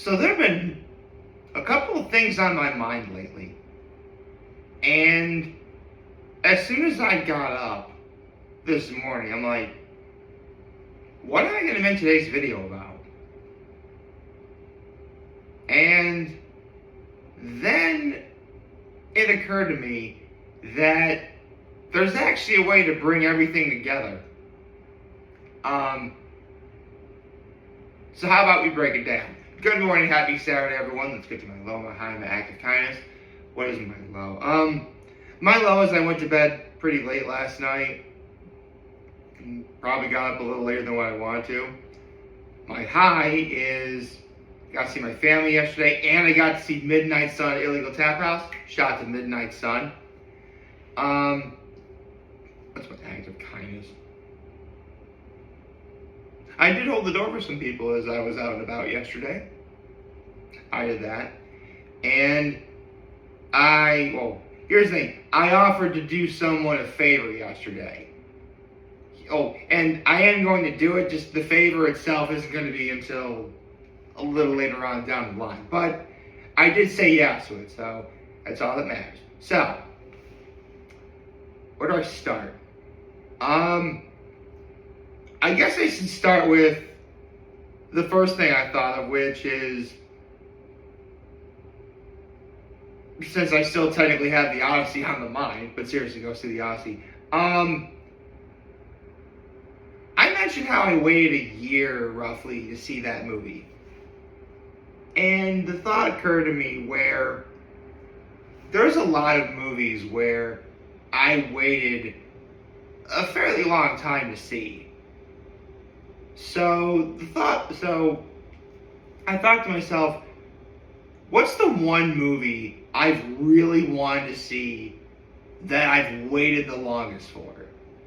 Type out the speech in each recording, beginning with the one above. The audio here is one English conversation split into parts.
So there have been a couple of things on my mind lately. And as soon as I got up this morning, I'm like, what am I going to make today's video about? And then it occurred to me that there's actually a way to bring everything together. So how about we break it down? Good morning, happy Saturday, everyone. Let's get to my low, my high, my act of kindness. What is my low? My low is I went to bed pretty late last night. Probably got up a little later than what I wanted to. My high is I got to see my family yesterday, and I got to see Midnight Sun at Illegal Tap House. Shout out to Midnight Sun. What's my act of kindness? I did hold the door for some people as I was out and about yesterday. I did that. And here's the thing. I offered to do someone a favor yesterday. Oh, and I am going to do it, just the favor itself isn't going to be until a little later on down the line. But I did say yes to it, so that's all that matters. So, where do I start? I guess I should start with the first thing I thought of, which is, since I still technically have the Odyssey on the mind, but seriously, go see the Odyssey. I mentioned how I waited a year, roughly, to see that movie. And the thought occurred to me where there's a lot of movies where I waited a fairly long time to see. So I thought to myself, what's the one movie I've really wanted to see that I've waited the longest for?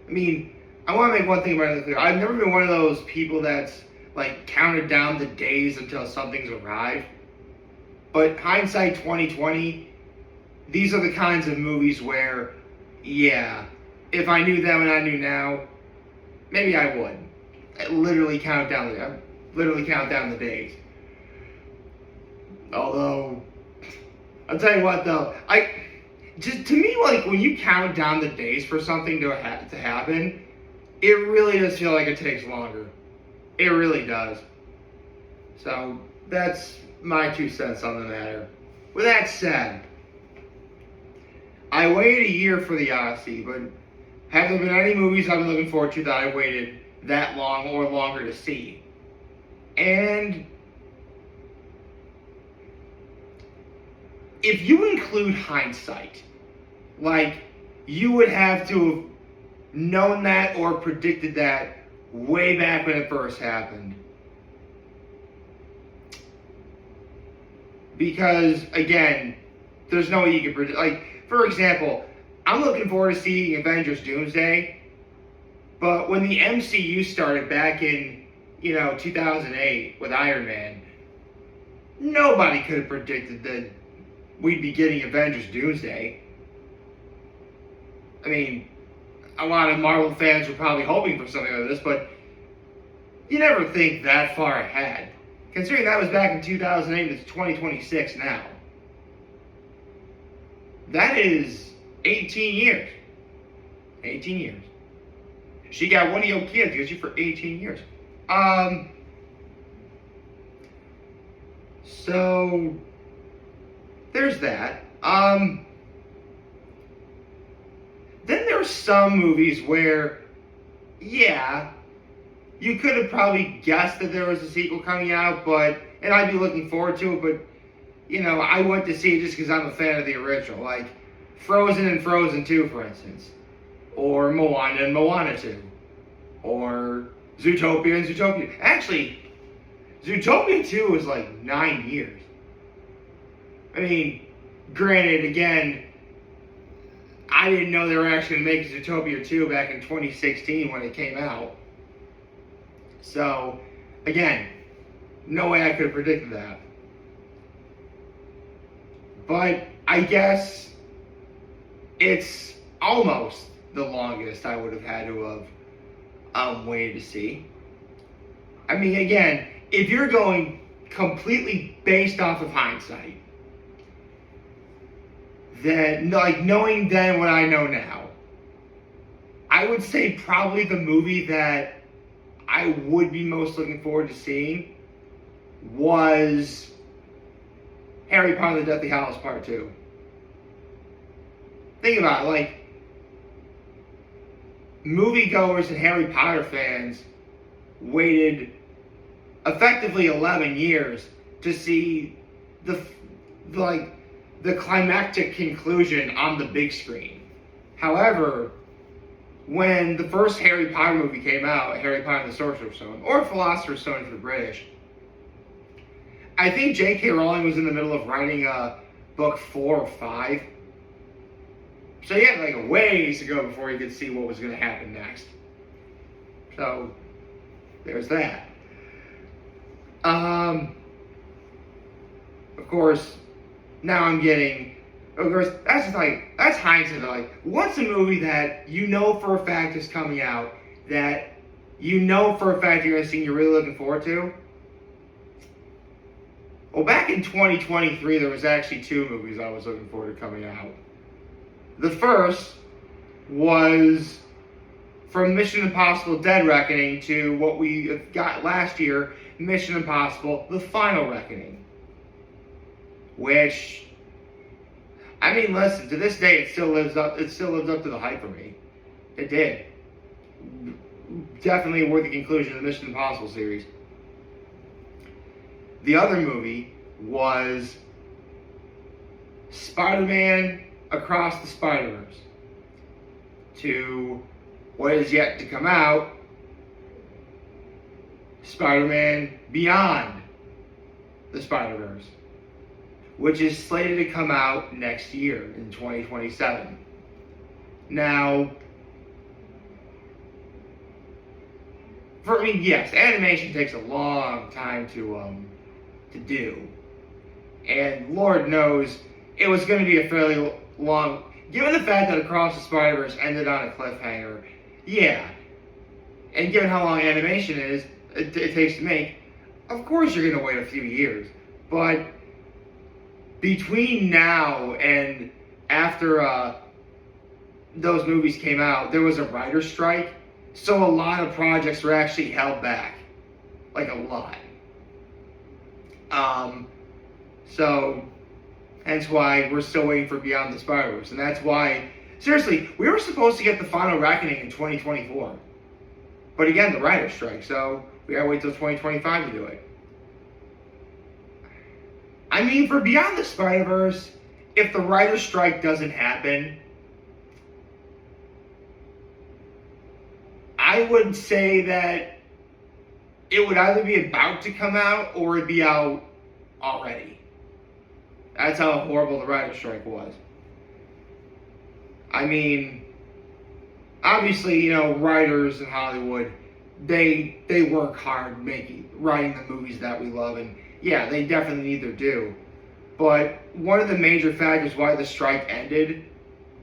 I mean, I want to make one thing about it clear. I've never been one of those people that's like counted down the days until something's arrived. But hindsight 2020, these are the kinds of movies where, yeah, if I knew then and I knew now, maybe I would. I literally count down the days. Although, I'll tell you what though, to me, like, when you count down the days for something to happen, it really does feel like it takes longer. It really does. So, that's my 2 cents on the matter. With that said, I waited a year for the Odyssey, but have there been any movies I've been looking forward to that I've waited that long or longer to see? And if you include hindsight, like, you would have to have known that or predicted that way back when it first happened. Because, again, there's no way you can predict. Like, for example, I'm looking forward to seeing Avengers Doomsday, but when the MCU started back in, 2008 with Iron Man, nobody could have predicted that we'd be getting Avengers Doomsday. I mean, a lot of Marvel fans were probably hoping for something like this, but you never think that far ahead. Considering that was back in 2008, it's 2026 now. That is 18 years. 18 years. She got one of your kids, gets you for 18 years. So there's that. Then there's some movies where, yeah, you could have probably guessed that there was a sequel coming out, and I'd be looking forward to it, but, I went to see it just because I'm a fan of the original, like Frozen and Frozen 2, for instance, or Moana and Moana 2, or Zootopia and Zootopia. Actually, Zootopia 2 was like 9 years. I mean, granted, again, I didn't know they were actually going to make Zootopia 2 back in 2016 when it came out. So, again, no way I could have predicted that. But I guess it's almost the longest I would have had to have waited to see. I mean, again, if you're going completely based off of hindsight. That, like, knowing then what I know now, I would say probably the movie that I would be most looking forward to seeing was Harry Potter and the Deathly Hallows Part 2. Think about it, like, moviegoers and Harry Potter fans waited effectively 11 years to see the climactic conclusion on the big screen. However, when the first Harry Potter movie came out, Harry Potter and the Sorcerer's Stone, or Philosopher's Stone for the British, I think J.K. Rowling was in the middle of writing book 4 or 5. So he had like a ways to go before he could see what was going to happen next. So there's that. Of course, now I'm getting. Of course, that's hindsight. Like, what's a movie that you know for a fact is coming out, that you know for a fact you're going to see and you're really looking forward to? Well, back in 2023, there was actually 2 movies I was looking forward to coming out. The first was from Mission Impossible Dead Reckoning to what we got last year, Mission Impossible The Final Reckoning. Which, I mean, listen, to this day it still lives up to the hype for me. It did. Definitely a worthy conclusion of the Mission Impossible series. The other movie was Spider-Man Across the Spider-Verse. To what is yet to come out, Spider-Man Beyond the Spider-Verse, which is slated to come out next year in 2027. Now, yes, animation takes a long time to do. And Lord knows it was going to be a fairly long, given the fact that Across the Spider-Verse ended on a cliffhanger, yeah. And given how long animation it takes to make, of course you're going to wait a few years. But between now and after those movies came out, there was a writer's strike. So a lot of projects were actually held back. Like a lot. So hence why we're still waiting for Beyond the Spider-Verse. And that's why, seriously, we were supposed to get The Final Reckoning in 2024. But again, the writer's strike, so we gotta wait till 2025 to do it. I mean, for Beyond the Spider-Verse, if the writer's strike doesn't happen, I would say that it would either be about to come out or it'd be out already. That's how horrible the writer's strike was. I mean, obviously, you know, writers in Hollywood, they work hard writing the movies that we love, and yeah, they definitely need their due. But one of the major factors why the strike ended,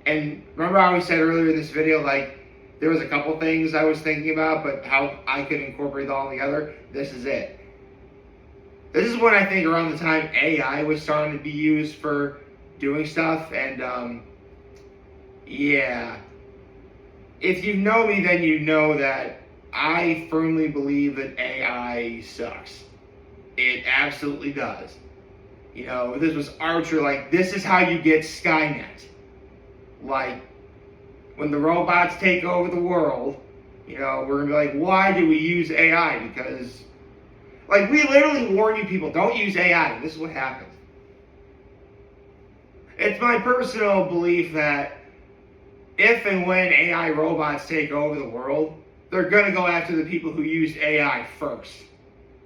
and remember how I said earlier in this video, like, there was a couple things I was thinking about, but how I could incorporate it all together, this is it. This is when I think around the time AI was starting to be used for doing stuff, and yeah. If you know me, then you know that I firmly believe that AI sucks. It absolutely does. You know, this was Archer, like, this is how you get Skynet. Like, when the robots take over the world, you know, we're gonna be like, why do we use AI? Because, like, we literally warn you people, don't use AI. This is what happens. It's my personal belief that if and when AI robots take over the world, they're gonna go after the people who used AI first.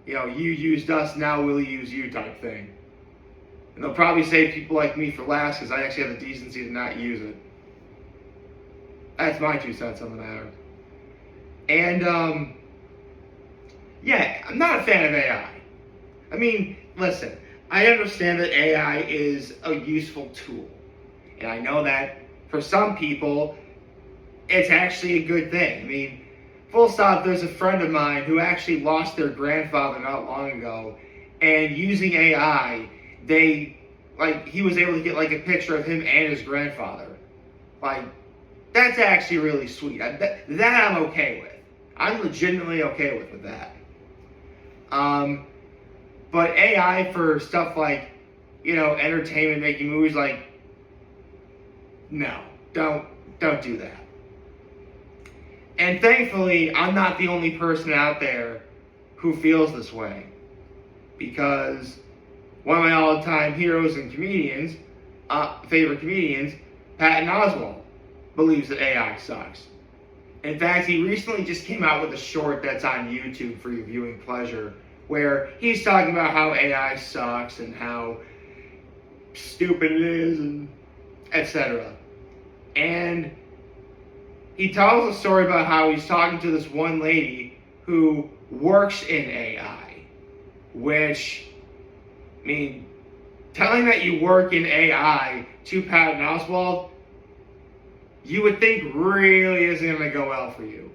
You know, you used us, now we'll use you type thing. And they'll probably save people like me for last because I actually have the decency to not use it. That's my 2 cents on the matter. And, yeah, I'm not a fan of AI. I mean, listen, I understand that AI is a useful tool. And I know that for some people, it's actually a good thing. I mean, full stop, there's a friend of mine who actually lost their grandfather not long ago. and using AI, he was able to get like a picture of him and his grandfather. Like, that's actually really sweet. That I'm okay with. I'm legitimately okay with that. But AI for stuff like, entertainment, making movies, like, no, don't do that. And thankfully, I'm not the only person out there who feels this way, because one of my all-time heroes and favorite comedians, Patton Oswalt, believes that AI sucks. In fact, he recently just came out with a short that's on YouTube for your viewing pleasure, where he's talking about how AI sucks and how stupid it is, and etc. And he tells a story about how he's talking to this one lady who works in AI, which, I mean, telling that you work in AI to Patton Oswalt, you would think really isn't going to go well for you.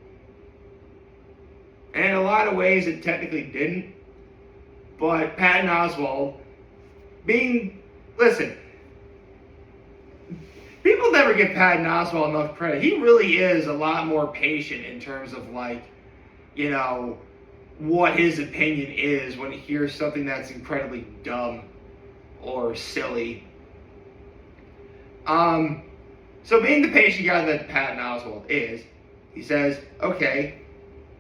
And in a lot of ways, it technically didn't. But Patton Oswalt, listen, people never give Patton Oswalt enough credit. He really is a lot more patient in terms of, what his opinion is when he hears something that's incredibly dumb or silly. So being the patient guy that Patton Oswalt is, he says, okay,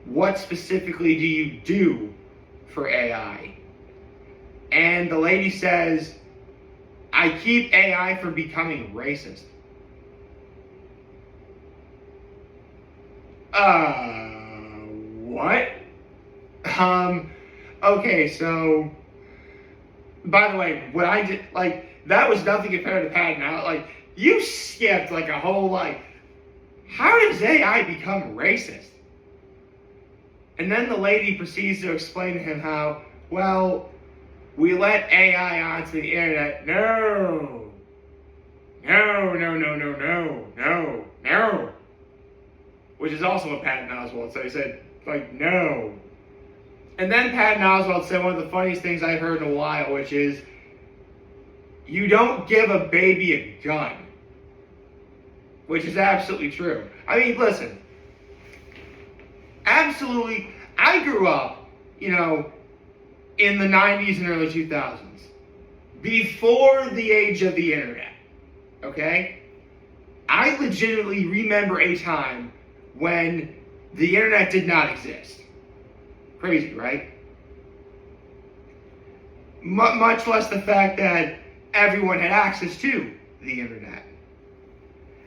what specifically do you do for AI? And the lady says, I keep AI from becoming racist. What? Okay, so, by the way, what I did, that was nothing compared to Patton Oswalt. You skipped, a whole, how does AI become racist? And then the lady proceeds to explain to him how, well, we let AI onto the internet. No. Which is also a Patton Oswalt. So he said, no. And then Patton Oswalt said one of the funniest things I've heard in a while, which is, you don't give a baby a gun. Which is absolutely true. I mean, listen. Absolutely. I grew up, in the 90s and early 2000s. Before the age of the internet. Okay? I legitimately remember a time when the internet did not exist. Crazy, right? Much less the fact that everyone had access to the internet.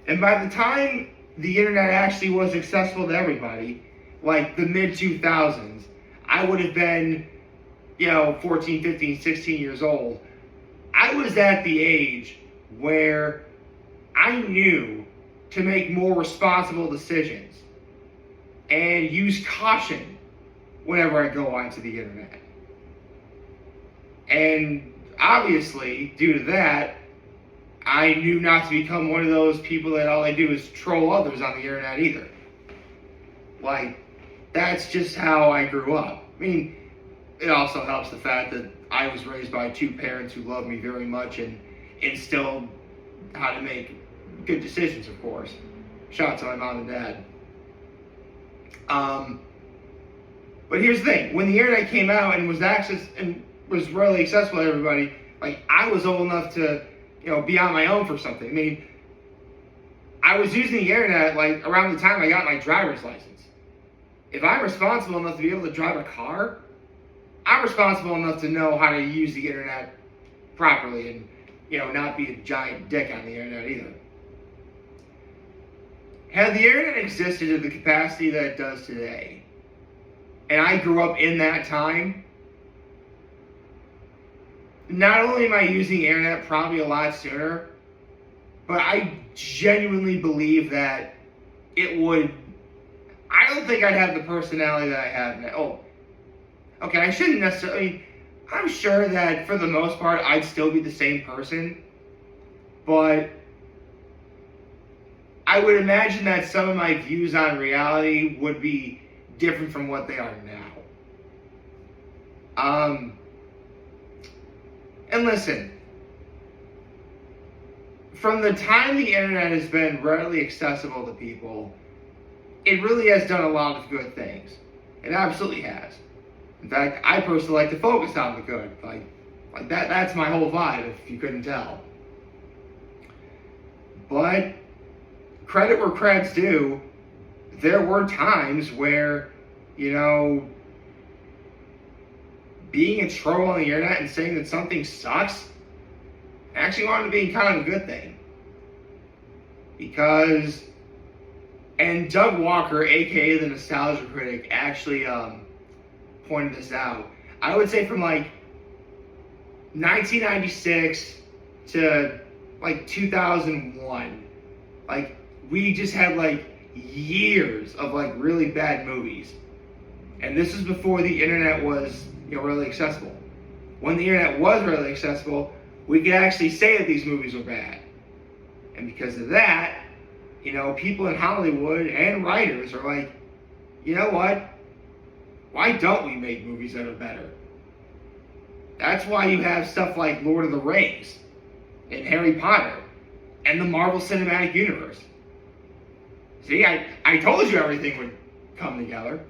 And by the time the internet actually was accessible to everybody, the mid-2000s, I would have been, 14, 15, 16 years old. I was at the age where I knew to make more responsible decisions and use caution whenever I go onto the internet. And obviously, due to that, I knew not to become one of those people that all I do is troll others on the internet either. That's just how I grew up. I mean, it also helps the fact that I was raised by two parents who loved me very much and instilled how to make good decisions, of course. Shout out to my mom and dad. But here's the thing. When the internet came out and was really accessible to everybody, I was old enough to, be on my own for something. I mean, I was using the internet, around the time I got my driver's license. If I'm responsible enough to be able to drive a car, I'm responsible enough to know how to use the internet properly and, not be a giant dick on the internet either. Had the internet existed to the capacity that it does today, and I grew up in that time, not only am I using the internet probably a lot sooner, but I genuinely believe that it would, I don't think I'd have the personality that I have now. Oh, okay, I shouldn't necessarily, I'm sure that for the most part I'd still be the same person, but I would imagine that some of my views on reality would be different from what they are now. And listen, from the time the internet has been readily accessible to people, it really has done a lot of good things. It absolutely has. In fact, I personally like to focus on the good. Like that's my whole vibe, if you couldn't tell. But credit where credit's due, there were times where, being a troll on the internet and saying that something sucks actually wanted to be kind of a good thing. Because, and Doug Walker, aka the Nostalgia Critic, actually pointed this out. I would say from like 1996 to like 2001, like we just had like years of like really bad movies. And this is before the internet was really accessible. When the internet was really accessible, we could actually say that these movies were bad. And because of that, people in Hollywood and writers are like, you know what? Why don't we make movies that are better? That's why you have stuff like Lord of the Rings and Harry Potter and the Marvel Cinematic Universe. See, I told you everything would come together.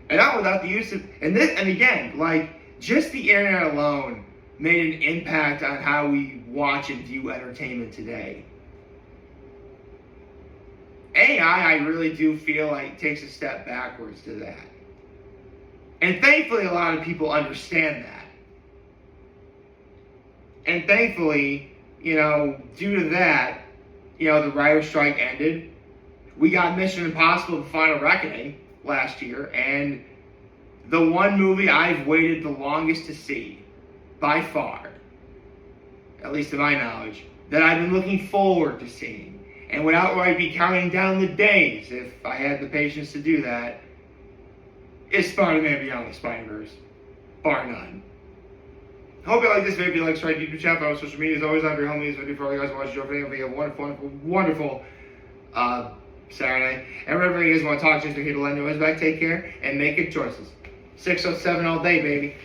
And not without the use of, and again, like, just the internet alone made an impact on how we watch and view entertainment today. AI, I really do feel like takes a step backwards to that. And thankfully, a lot of people understand that. And thankfully, due to that, the writer's strike ended. We got Mission Impossible: The Final Reckoning last year, and the one movie I've waited the longest to see, by far, at least to my knowledge, that I've been looking forward to seeing, and would outright be counting down the days if I had the patience to do that, is Spider-Man Beyond the Spider-Verse, bar none. Hope you like this video. If you like, subscribe to YouTube channel, follow social media. As always, I'm your homie. This video for all you guys watching the show. Hope you have a wonderful, wonderful Saturday. And whatever you guys want to talk to, hit the line. Always back. Take care and make good choices. 607 all day, baby.